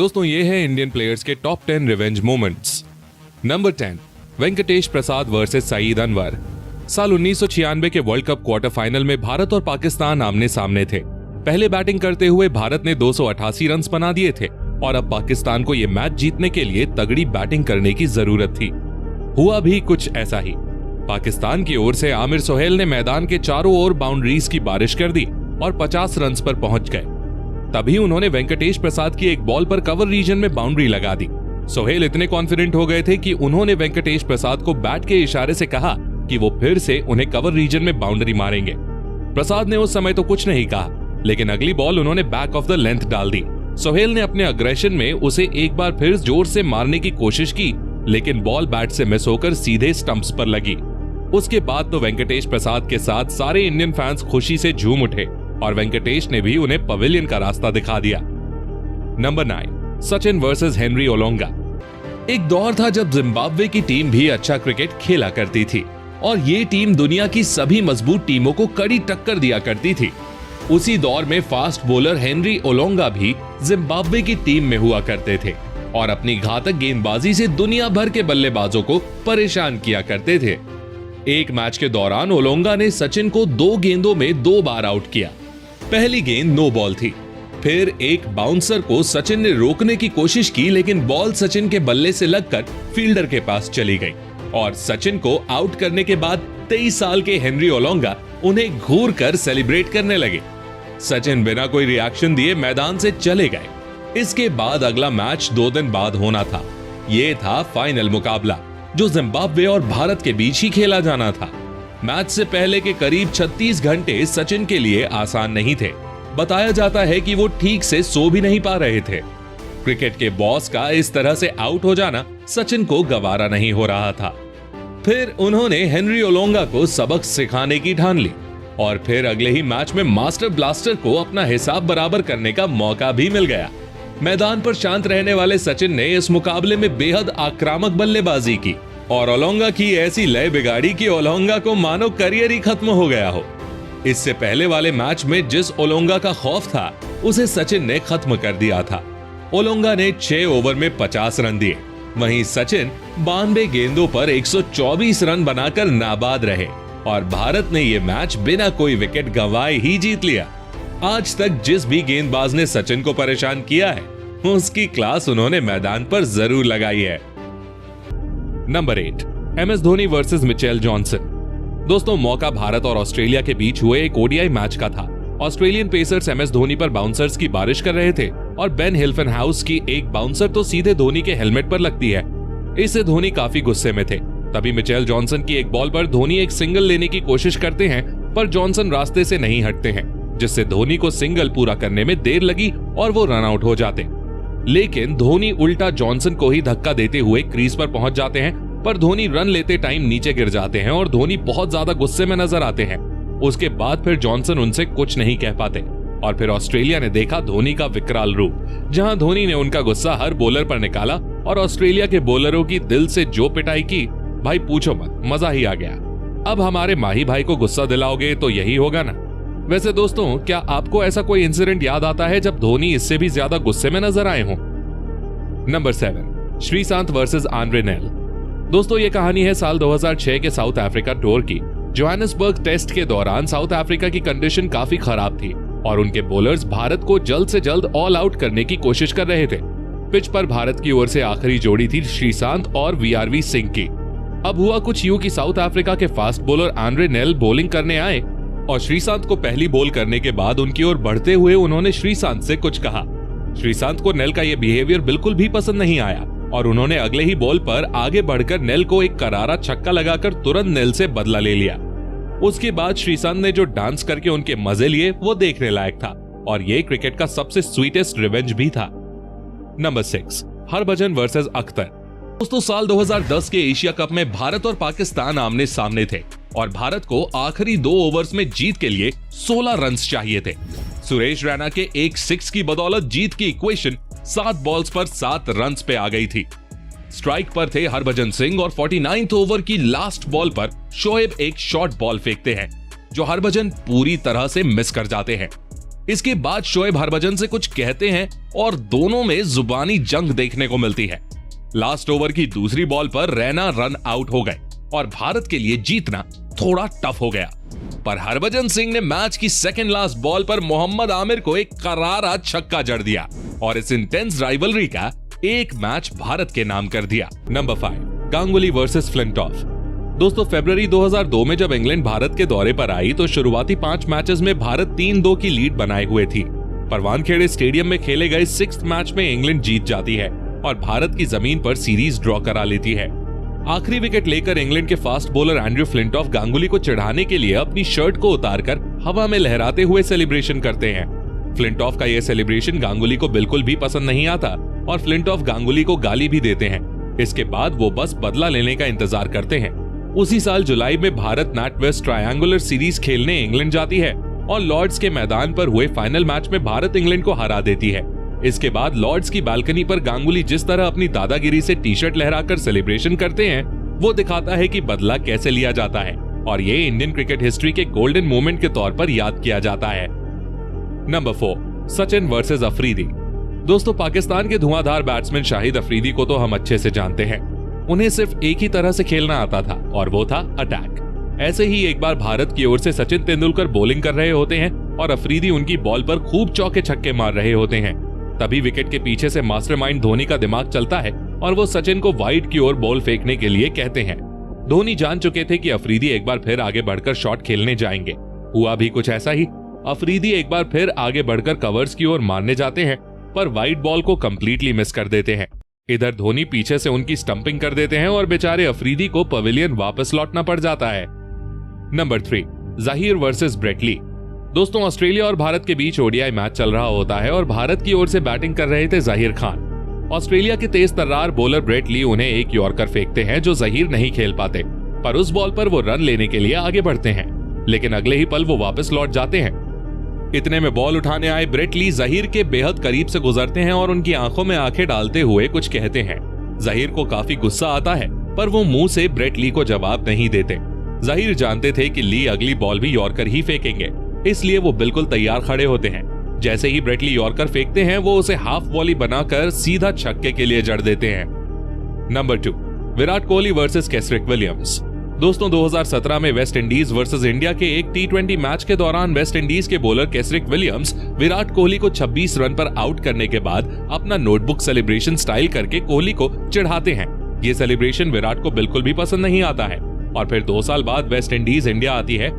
दोस्तों ये है इंडियन प्लेयर्स के top 10 revenge moments. Number 10, Venkatesh Prasad versus Saeed Anwar. साल 1996 के वर्ल्ड कप क्वार्टर फाइनल में भारत और पाकिस्तान आमने सामने थे। पहले बैटिंग करते हुए भारत ने 288 रन बना दिए थे और अब पाकिस्तान को यह मैच जीतने के लिए तगड़ी बैटिंग करने की जरूरत थी। हुआ भी कुछ ऐसा ही। पाकिस्तान की ओर से आमिर सोहेल ने मैदान के चारों ओर बाउंड्रीज की बारिश कर दी और 50 रन पर पहुंच गए। तभी उन्होंने वेंकटेश प्रसाद की एक बॉल पर कवर रीजन में बाउंड्री लगा दी। सोहेल इतने कॉन्फिडेंट हो गए थे कि उन्होंने वेंकटेश प्रसाद को बैट के इशारे से कहा कि वो फिर से उन्हें कवर रीजन में बाउंड्री मारेंगे। प्रसाद ने उस समय तो कुछ नहीं कहा, लेकिन अगली बॉल उन्होंने बैक ऑफ द लेंथ डाल दी। सोहेल ने अपने अग्रेशन में उसे एक बार फिर जोर से मारने की कोशिश की, लेकिन बॉल बैट से मिस होकर सीधे स्टंप्स पर लगी। उसके बाद तो वेंकटेश प्रसाद के साथ सारे इंडियन फैंस खुशी से झूम उठे और वेंकटेश ने भी उन्हें पवेलियन का रास्ता दिखा दिया। Number 9, Sachin versus Henry Olonga. एक दौर था जब जिम्बाब्वे की टीम भी अच्छा क्रिकेट खेला करती थी और ये टीम दुनिया की सभी मजबूत टीमों को कड़ी टक्कर दिया करती थी। उसी दौर में फास्ट बॉलर हेनरी ओलोंगा भी जिम्बाब्वे की टीम में हुआ करते थे और अपनी घातक गेंदबाजी से दुनिया भर के बल्लेबाजों को परेशान किया करते थे। एक मैच के दौरान ओलोंगा ने सचिन को 2 गेंदों में 2 बार आउट किया। पहली गेंद नो बॉल थी। फिर एक बाउंसर को सचिन ने रोकने की कोशिश की, लेकिन बॉल सचिन के बल्ले से लगकर फील्डर के पास चली गई और सचिन को आउट करने के बाद 23 साल के हेनरी ओलोंगा उन्हें घूर कर सेलिब्रेट करने लगे। सचिन बिना कोई रिएक्शन दिए मैदान से चले गए। इसके बाद अगला मैच 2 दिन बाद होना था। ये था फाइनल मुकाबला जो जिम्बाब्वे और भारत के बीच ही खेला जाना था। मैच से पहले के करीब 36 घंटे सचिन के लिए आसान नहीं थे। बताया जाता है कि वो ठीक से सो भी नहीं पा रहे थे। क्रिकेट के बॉस का इस तरह से आउट हो जाना सचिन को गवारा नहीं हो रहा था। फिर उन्होंने हेनरी ओलोंगा को सबक सिखाने की ठान ली और फिर अगले ही मैच में मास्टर ब्लास्टर को अपना हिसाब बराबर करने का मौका भी मिल गया। मैदान पर शांत रहने वाले सचिन ने इस मुकाबले में बेहद आक्रामक बल्लेबाजी की और ओलोंगा की ऐसी लय बिगाड़ी कि ओलोंगा को मानो करियर ही खत्म हो गया हो। इससे पहले वाले मैच में जिस ओलोंगा का खौफ था उसे सचिन ने खत्म कर दिया था। ओलोंगा ने 6 ओवर में 50 रन दिए, वहीं सचिन 92 गेंदों पर 124 रन बनाकर नाबाद रहे और भारत ने यह मैच बिना कोई विकेट गंवाए ही जीत लिया। आज तक जिस भी गेंदबाज ने सचिन को परेशान किया है उसकी क्लास उन्होंने मैदान पर जरूर लगाई है। Number 8, MS Dhoni versus Mitchell Johnson. दोस्तों मौका भारत और ऑस्ट्रेलिया के बीच हुए एक ओडीआई मैच का था। ऑस्ट्रेलियन पेसर्स MS धोनी पर बाउंसर्स की बारिश कर रहे थे और बेन हिल्फनहाउस की एक बाउंसर तो सीधे धोनी के हेलमेट पर लगती है। इससे धोनी काफी गुस्से में थे। तभी मिचेल जॉनसन की एक बॉल पर धोनी एक सिंगल लेने की कोशिश करते हैं, पर जॉनसन रास्ते से नहीं हटते हैं, जिससे धोनी को सिंगल पूरा करने में देर लगी और वो रन आउट हो जाते। लेकिन धोनी उल्टा जॉनसन को ही धक्का देते हुए क्रीज पर पहुंच जाते हैं, पर धोनी रन लेते टाइम नीचे गिर जाते हैं और धोनी बहुत ज्यादा गुस्से में नजर आते हैं। उसके बाद फिर जॉनसन उनसे कुछ नहीं कह पाते और फिर ऑस्ट्रेलिया ने देखा धोनी का विकराल रूप, जहां धोनी ने उनका गुस्सा हर बॉलर पर निकाला और ऑस्ट्रेलिया के बॉलरों की दिल से जो पिटाई की, भाई पूछो मत, मजा ही आ गया। अब हमारे माही भाई को गुस्सा दिलाओगे तो यही होगा ना। वैसे दोस्तों क्या आपको ऐसा कोई इंसिडेंट याद आता है जब धोनी इससे भी ज्यादा गुस्से में नजर आए हों? Number 7, Sreesanth versus Andre nail. दोस्तों ये कहानी है साल 2006 के साउथ अफ्रीका टूर की। जोहानिसबर्ग टेस्ट के दौरान साउथ अफ्रीका की कंडीशन काफी खराब थी और उनके बॉलर्स भारत को जल्द से जल्द ऑल आउट करने की कोशिश कर रहे थे। पिच पर भारत की ओर से आखिरी जोड़ी थी श्रीशांत और VRV सिंह की। अब हुआ कुछ यूं कि साउथ अफ्रीका के fast bowler Andre nail bowling करने आए और श्रीशांत को पहली बॉल करने के बाद उनकी ओर बढ़ते हुए उन्होंने श्रीशांत से कुछ कहा। श्रीशांत को नेल का यह बिहेवियर बिल्कुल भी पसंद नहीं आया और उन्होंने अगले ही बॉल पर आगे बढ़कर नेल को एक करारा छक्का लगाकर तुरंत नेल से बदला ले लिया। उसके बाद श्रीशांत ने जो डांस करके उनके मजे लिए वो देखने लायक था और ये क्रिकेट का सबसे स्वीटेस्ट रिवेंज भी था। Number 6, Harbhajan versus Akhtar. दोस्तों साल 2010 के एशिया कप में भारत और पाकिस्तान आमने सामने थे और भारत को आखिरी 2 ओवर्स में जीत के लिए 16 रन चाहिए थे। सुरेश रैना के एक 6 की बदौलत जीत की इक्वेशन 7 बॉल्स पर 7 रन पे आ गई थी। स्ट्राइक पर थे हरभजन सिंह और 49th ओवर की लास्ट बॉल पर शोएब एक शॉर्ट बॉल फेंकते हैं जो हरभजन पूरी तरह से मिस कर जाते हैं। इसके बाद शोएब हरभजन से कुछ कहते हैं और दोनों में जुबानी जंग देखने को मिलती है। लास्ट ओवर की दूसरी बॉल पर रैना रन आउट हो गए और भारत के लिए जीतना थोड़ा टफ हो गया। पर हरभजन सिंह ने मैच की सेकंड लास्ट बॉल पर मोहम्मद आमिर को एक करारा छक्का जड़ दिया और इस इंटेंस राइवलरी का एक मैच भारत के नाम कर दिया। Number 5, Ganguly versus Flintoff. दोस्तों, फरवरी 2002 में जब इंग्लैंड भारत के दौरे पर आई तो शुरुआती 5 मैचेस में भारत 3-2 की लीड बनाए हुए थी। पर वानखेड़े स्टेडियम में खेले गए 6th मैच में इंग्लैंड जीत जाती है और भारत की जमीन पर सीरीज ड्रॉ करा लेती है। आखिरी विकेट लेकर इंग्लैंड के fast bowler Andrew Flintoff Ganguly को चिढ़ाने के लिए अपनी शर्ट को उतारकर हवा में लहराते हुए सेलिब्रेशन करते हैं। फ्लिंटॉफ का यह सेलिब्रेशन गांगुली को बिल्कुल भी पसंद नहीं आता और फ्लिंटॉफ गांगुली को गाली भी देते हैं। इसके बाद वो बस बदला लेने का इंतजार करते हैं। उसी साल जुलाई में भारत नॉर्थ-वेस्ट ट्रायंगुलर सीरीज खेलने इंग्लैंड जाती है और लॉर्ड्स के मैदान पर हुए फाइनल मैच में भारत इंग्लैंड को हरा देती है। इसके बाद लॉर्ड्स की बालकनी पर गांगुली जिस तरह अपनी दादागिरी से टी-शर्ट लहराकर सेलिब्रेशन करते हैं, वो दिखाता है कि बदला कैसे लिया जाता है और ये इंडियन क्रिकेट हिस्ट्री के गोल्डन मोमेंट के तौर पर याद किया जाता है। Number 4, Sachin versus Afridi. दोस्तों, पाकिस्तान के धुआंधार बैट्समैन शाहिद अफरीदी को तो हम अच्छे से जानते हैं। उन्हें सिर्फ एक ही तरह से खेलना आता था और वो था अटैक। ऐसे ही एक बार भारत की ओर से सचिन तेंदुलकर बॉलिंग कर रहे होते हैं और अफरीदी उनकी बॉल पर खूब चौके छक्के मार रहे होते हैं। तभी विकेट के पीछे से मास्टरमाइंड धोनी का दिमाग चलता है और वो सचिन को वाइड की ओर बॉल फेंकने के लिए कहते हैं। धोनी जान चुके थे कि अफरीदी एक बार फिर आगे बढ़कर शॉट खेलने जाएंगे। हुआ भी कुछ ऐसा ही। अफरीदी एक बार फिर आगे बढ़कर कवर्स की ओर मारने जाते हैं पर वाइड बॉल को कंप्लीटली मिस कर देते हैं। इधर धोनी पीछे से उनकी स्टंपिंग कर देते हैं और बेचारे अफरीदी को पवेलियन वापस लौटना पड़ जाता है। Number 3, Zaheer versus Brett Lee. दोस्तों, ऑस्ट्रेलिया और भारत के बीच ओडीआई मैच चल रहा होता है और भारत की ओर से बैटिंग कर रहे थे जहीर खान। ऑस्ट्रेलिया के तेज तर्रार बॉलर ब्रेट ली उन्हें एक यॉर्कर फेंकते हैं जो जहीर नहीं खेल पाते, पर उस बॉल पर वो रन लेने के लिए आगे बढ़ते हैं, लेकिन अगले ही पल वो वापस लौट जाते हैं। इतने में बॉल उठाने आए ब्रेट ली जहीर के बेहद करीब से गुजरते हैं और उनकी आंखों में आंखें डालते हुए कुछ कहते हैं। जहीर को काफी गुस्सा आता है पर वो मुंह से ब्रेट ली को जवाब नहीं देते। जहीर जानते थे कि ली अगली बॉल भी यॉर्कर ही फेंकेंगे, इसलिए वो बिल्कुल तैयार खड़े होते हैं। जैसे ही ब्रेट ली यॉर्कर फेंकते हैं वो उसे हाफ वॉली बनाकर सीधा छक्के के लिए जड़ देते हैं। Number 2, Virat Kohli versus Kesrick Williams. दोस्तों, 2017 में वेस्ट इंडीज वर्सेस इंडिया के एक टी20 मैच के दौरान वेस्ट इंडीज के बॉलर केसरिक विलियम्स विराट कोहली को 26 रन पर आउट करने के बाद अपना नोटबुक सेलिब्रेशन स्टाइल करके कोहली को चिढ़ाते हैं। ये सेलिब्रेशन विराट को बिल्कुल भी पसंद नहीं आता है और फिर 2 साल बाद वेस्ट इंडीज इंडिया आती है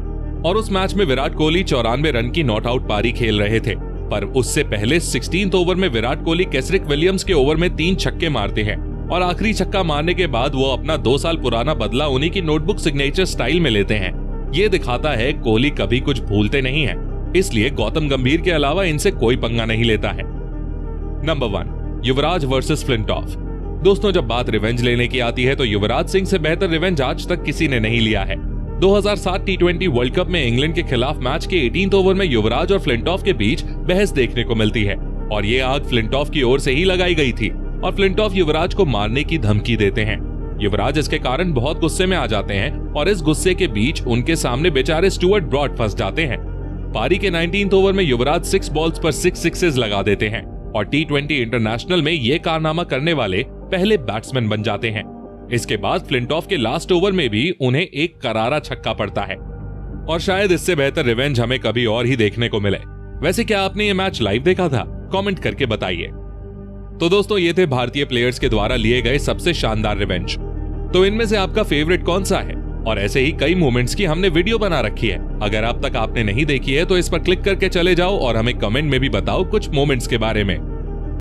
और उस मैच में विराट कोहली 94 रन की नॉट आउट पारी खेल रहे थे, पर उससे पहले 16th ओवर में विराट कोहली केसरिक विलियम्स के ओवर में 3 छक्के मारते हैं और आखिरी छक्का मारने के बाद वो अपना 2 साल पुराना बदला उन्हीं की नोटबुक सिग्नेचर स्टाइल में लेते हैं। ये दिखाता है कोहली कभी कुछ भूलते नहीं है, इसलिए गौतम गंभीर के अलावा इनसे कोई पंगा नहीं लेता है। नंबर 1, युवराज वर्सेस फ्लिंटॉफ। दोस्तों, जब बात रिवेंज लेने की आती है तो युवराज सिंह से बेहतर रिवेंज आज तक किसी ने नहीं लिया है। 2007 टी20 वर्ल्ड कप में इंग्लैंड के खिलाफ मैच के 18th ओवर में युवराज और फ्लिंटॉफ के बीच बहस देखने को मिलती है और ये आग फ्लिंटॉफ की ओर से ही लगाई गई थी और फ्लिंटॉफ युवराज को मारने की धमकी देते हैं। युवराज इसके कारण बहुत गुस्से में आ जाते हैं और इस गुस्से के बीच उनके सामने बेचारे स्टुअर्ट ब्रॉड फंस जाते हैं। पारी के 19th ओवर में युवराज 6 बॉल्स पर 6 सिक्सेस लगा देते हैं और टी20 इंटरनेशनल में ये कारनामा करने वाले पहले बैट्समैन बन जाते हैं। इसके बाद फ्लिंटॉफ के लास्ट ओवर में भी उन्हें एक करारा छक्का पड़ता है और शायद इससे बेहतर रिवेंज हमें कभी और ही देखने को मिले। वैसे क्या आपने ये मैच लाइव देखा था? कमेंट करके बताइए। तो दोस्तों, ये थे भारतीय प्लेयर्स के द्वारा लिए गए सबसे शानदार रिवेंज। तो इनमें से आपका फेवरेट कौन सा है? और ऐसे ही कई मोमेंट्स की हमने वीडियो बना रखी है, अगर अब तक आपने नहीं देखी है तो इस पर क्लिक करके चले जाओ और हमें कमेंट में भी बताओ कुछ मोमेंट्स के बारे में।